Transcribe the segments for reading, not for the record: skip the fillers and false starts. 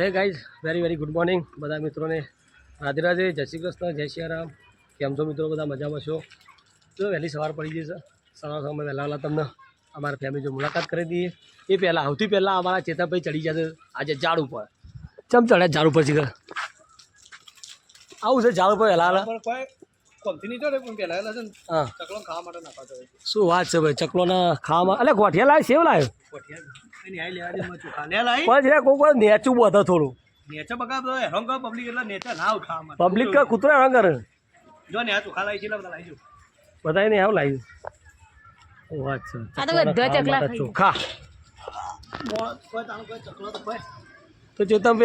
hey guys very very good morning બધા મિત્રોને રાધે રાધે જય શ્રી કૃષ્ણ જય શ્રી રામ કેમ છો મિત્રો બધા મજામાં છો તો વહેલી સવાર પડી જશે સવાર સવારમાં વહેલા તમને અમારા ફેમિલી જો મુલાકાત કરી દઈએ એ પહેલાં સૌથી પહેલાં અમારા ચેતાભાઈ ચડી જશે આજે ઝાડ ઉપર ચમ ચડે ઝાડ ઉપર શીખર આવું છે ઝાડ ઉપર વહેલા હા શું વાત છે ભાઈ ચકલોના ખાવામાં એટલે ગોઠિયા લાવે સેવ લાવ્યો કોઈ નેચું બધો થોડું પબ્લિક કા કૂતરા હેરાન કરે બધા ને આવું લાવ્યું વાત છે ચોખા તો ચેતમ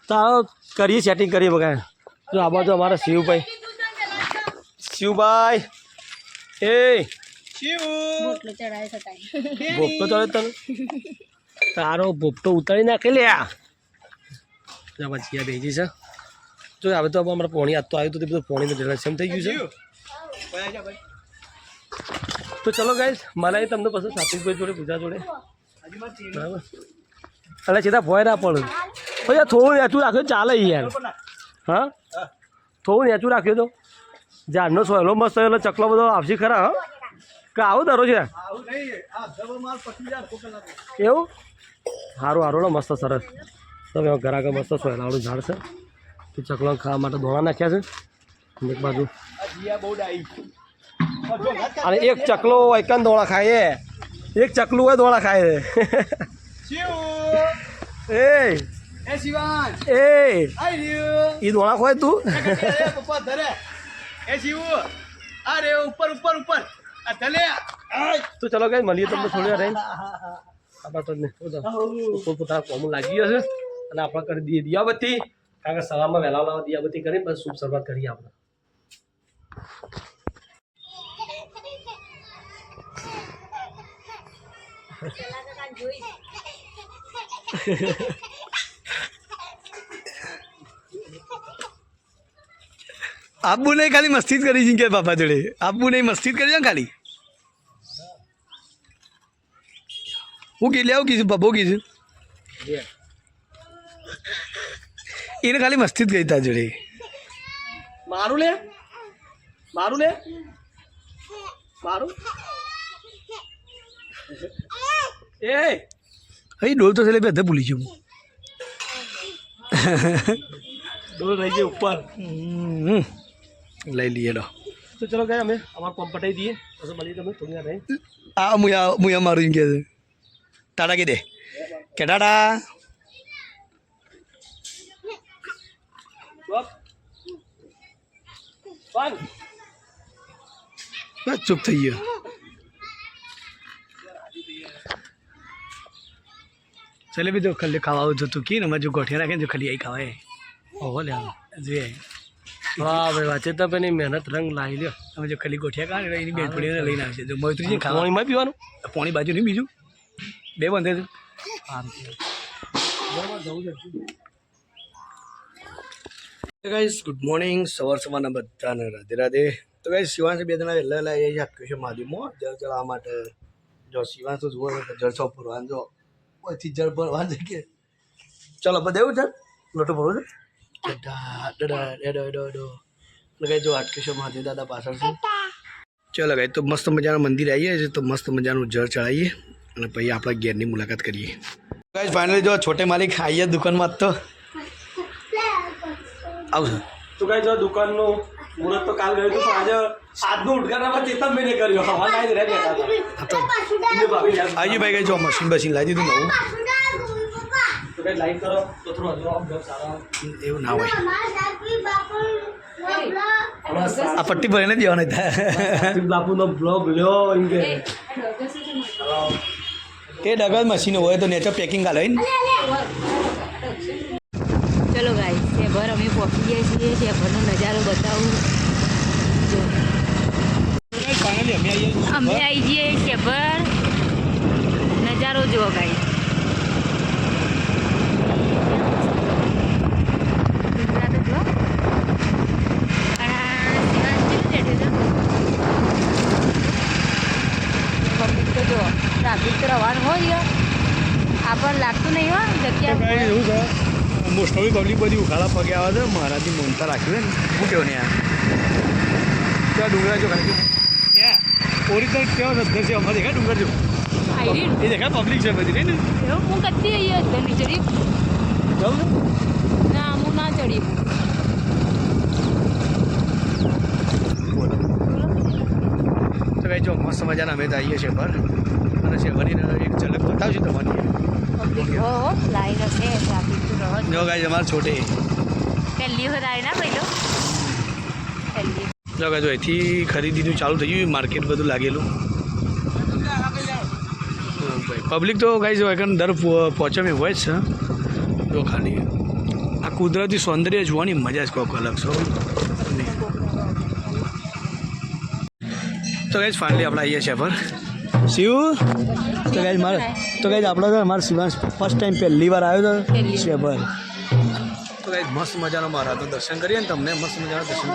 તારો કરીએ સેટિંગ કરીએ બગા જો આ બાજુ અમારા શિવભાઈ એ ભોપટો ચડે તને તારો ભોપટો ઉતારી નાખે લ્યા પછી આ ભેજી છે જો હવે તો અમારે પોણી આજ તો આવ્યું તો તે બધું પોણીનું જળસમ થઈ ગયું છે તો ચલો ગાઈસ મને તમને પસંદ સાત્વિકભાઈ જોડે પૂજા જોડે બરાબર એટલે સીધા ભોય ના પડે પછી થોડું નેચું રાખ્યું ચાલે યાર હા થોડું નેચું રાખ્યું તો ઝાડનો સોયલો મસ્ત એટલે ચકલો બધો આવશે ખરા હા કે આવું દરો છે એવું સારું સારું મસ્ત સરસ તમે ઘરાક મસ્ત સોયલાવાળું ઝાડ છે તો ચકલો ખાવા માટે દોણા નાખ્યા છે એક બાજુ અને એક ચકલો એકન દોણા ખાય એક ચકલું હોય દોણા ખાય એ દોણા ખોય તું તો ચલો કઈ મળીએ તમને થોડી વાર પોતાના કોમું લાગી ગયો છે અને આપણે કરી દઈએ દિયાબત્તી કારણ કે સવારમાં વહેલા લાવવા દિયાબત્તી કરી બસ શુભ શરૂઆત કરીએ આપણે આબુ નહીં ખાલી મસ્તી જ કરી છે કે બાપા જોડે આબુ નહીં મસ્તી જ કરી છે ખાલી હું કીધું આવું કીધું બાબો કીધું એને ખાલી મસ્તી જ કરી તા જોડે મારું લે એ હઈ ડોલ તો છે બધા ભૂલી ગયું ડોલ રહી જાય ઉપર લઈ લઈએ લો તો ચલો ગયા અમે અમારું પંપ પટાઈ દઈએ પછી મળીએ તમે થોડી વાર રહી આ મુયા મારું કે છે ટાટા કીધે કે ટાટા બસ ચૂપ થઈ ગયો ચાલે બી તો ખાલી ખાવા આવું તું કી ને જો ગોઠિયા રાખે જો ખાલી આવી ખાવાય ઓહો લે જોઈએ વાહ ભાઈ વાંચે તો પેલી મહેનત રંગ લાવી લ્યો તમે જો ખાલી ગોઠિયા કાઢે એની બેન પડીને લઈને આવશે જો મોયત્રી છે ખાવાણીમાં પીવાનું પોણી બાજુ નહીં બીજું બે બંધે છે ગાઈસ ગુડ મોર્નિંગ સવારના બધાને રાધે રાધે તો ગાઈસ શિવાંશ બે જણા વહેલા આવી જાય છે મહાદેવમાં જળ ચડાવવા માટે જો શિવાંશ જુઓ જળ છો ભરવાનું જો કોઈથી જળ ભરવાનું છે કે ચાલો બધા એવું છે લોટો ભરવો છે ગાઈ જો હાટકેશ્વર મહાદેવ દાદા પાછળ છે ચાલો ગાઈ તો મસ્ત મજાનું મંદિર આવીએ છીએ તો મસ્ત મજાનું જળ ચડાવીએ અને પછી આપણા ઘેરની મુલાકાત કરીએ ગાઈસ ફાઇનલી જો છોટે માલિક આવીએ દુકાનમાં તો આવશે તો કઈ જો દુકાનનું મુહૂર્ત તો કાલ ગયું હતું પણ આજે આજનું ઉદઘાટન ચેતનભાઈને કર્યો હવા લાવી રહે આવી ભાઈ ગઈ જો મશીન બશીન લાવી દીધું નવું તો કઈ લાઈક કરો તો થોડું હજુ સારા એવું ના હોય આ પટ્ટી ભરીને દેવાના થાય બાપુનો બ્લોગ લ્યો એમ કે એ ડગલ મશીન હોય તો નેચર પેકિંગ હાલે ને ચલો ગાઈ શેભર અમે પહોંચી ગયા છીએ શેભરનો નજારો બતાવું જો અમે આવી જઈએ શેભર નજારો જુઓ ગાઈ જો ટ્રાફિક તો રવાનું હોય આપણને લાગતું નહીં હો જગ્યા એવું છે મોસ્ટ ઓફલી પબ્લિક બધી ઉખાડા પગે આવે છે મહારાજની મોનતા રાખ્યું ને શું કહેવું ને યાર ત્યાં ડુંગરા જો ખાલી ઓરિજિનલ કેવો છે છે અમારે દેખાય ડુંગર જો એ દેખાય પબ્લિક છે બધી નહીં ને એવું હું કદી અહીંયા ધની ચડી જવું ને ના હું ના ચડી તો કઈ જો મસ્ત મજાના અમે તો આવીએ છીએ પર અને છે બનીને એક ઝલક બતાવશું તમારી પબ્લિક હો લાઈન હશે ટ્રાફિક તો રહો જો ગાઈસ અમારે છોટે પહેલી વખત આવી ના પહેલો પહેલી જો ગાઈસ અહીંથી ખરીદીનું ચાલુ થઈ ગયું માર્કેટ બધું લાગેલું પબ્લિક તો ગાઈસ એકદમ દર પહોંચવામાં હોય જ છે જો ખાલી આ કુદરતી સૌંદર્ય જોવાની મજા જ કોઈક અલગ છે તો ગાઈસ ફાઇનલી આપણે આવીએ છીએ પર શિવ તો ગાઈસ મારે તો ગાઈસ આપણે તો અમારા શિવાંશ ફર્સ્ટ ટાઈમ પહેલી વાર આવ્યો હતો છે પર તો ગાઈસ મસ્ત મજાનો મારા તો દર્શન કરીએ ને તમને મસ્ત મજાના દર્શન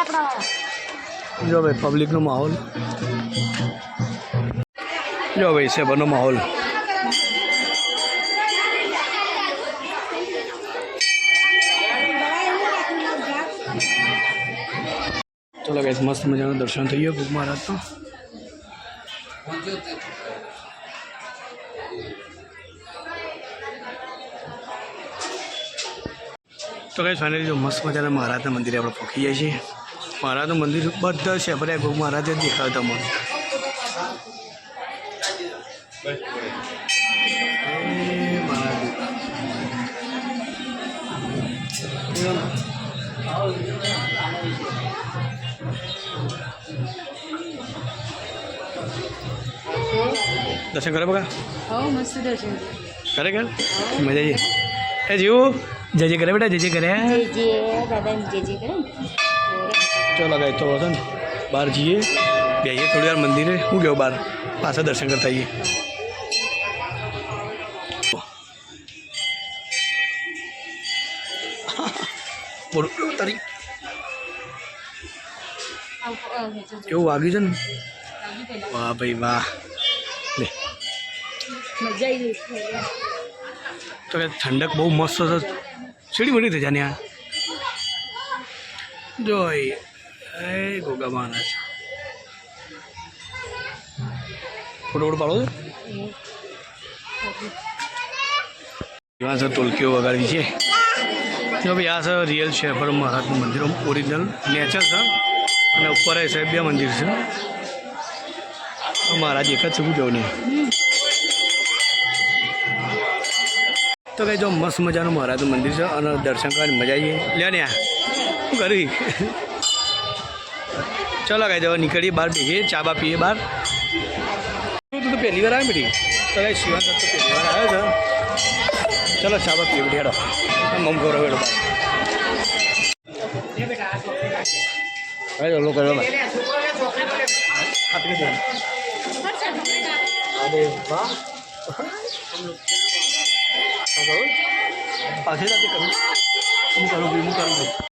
કરાવીએ જો ભાઈ પબ્લિકનો માહોલ જો ભાઈ સેબરનો માહોલ ચલો ગાઈસ મસ્ત મજાનું દર્શન થઈ ગયું ભૂખ મહારાજ તો ગાઈસ ફાઇનલી જો મસ્ત મજાના મહારાજના મંદિરે આપણે પહોંચી જાય છીએ મહારાજનું મંદિર બધા છે બધા ભૂખ મહારાજ જ દેખાય તમને દર્શન કરે બગા હો મસ્ત દર્શન કરે કર મજા આવી એ જીવું જય જય કરે બેટા જય જય કરે જે દાદા જે કરે ચલો ગાય તો હતો ને બહાર જઈએ બેહીએ થોડી વાર મંદિરે હું ગયો બહાર પાછા દર્શન કરતા આવીએ તારી કેવું વાગ્યું છે ને વાહ ભાઈ વાહ લે મજા આવી ગઈ તો કે ઠંડક બહુ મસ્ત છે સીડી મોટી થઈ જાય ને આ જોઈ એ ગોગા મહારાજ ફોટો ફોટો પાડો છો આ સર ટોલકીઓ વગાડવી છે જો ભાઈ આ સર રિયલ છે પર મહારાજનું મંદિર ઓરિજિનલ નેચર છે અને ઉપર એ સાહેબ બે મંદિર છે મહારાજ એક જ છે શું જવું નહીં તો કંઈ જો મસ્ત મજાનું મહારાજનું મંદિર છે અને દર્શન કરવાની મજા આવી લે ને શું કરવી ચલો કાંઈ જવા નીકળીએ બહાર બેસીએ ચા બા પીએ બહાર તું તો પહેલી વાર આવે બેટી તો કાંઈ શિવાન તો પહેલી વાર આવ્યો છે ચલો ચા બા પીએ બેટી હેડો મમ કરો હેડો ભાઈ લોકો અરે વાહ પાછી રાતે કરું હું કરું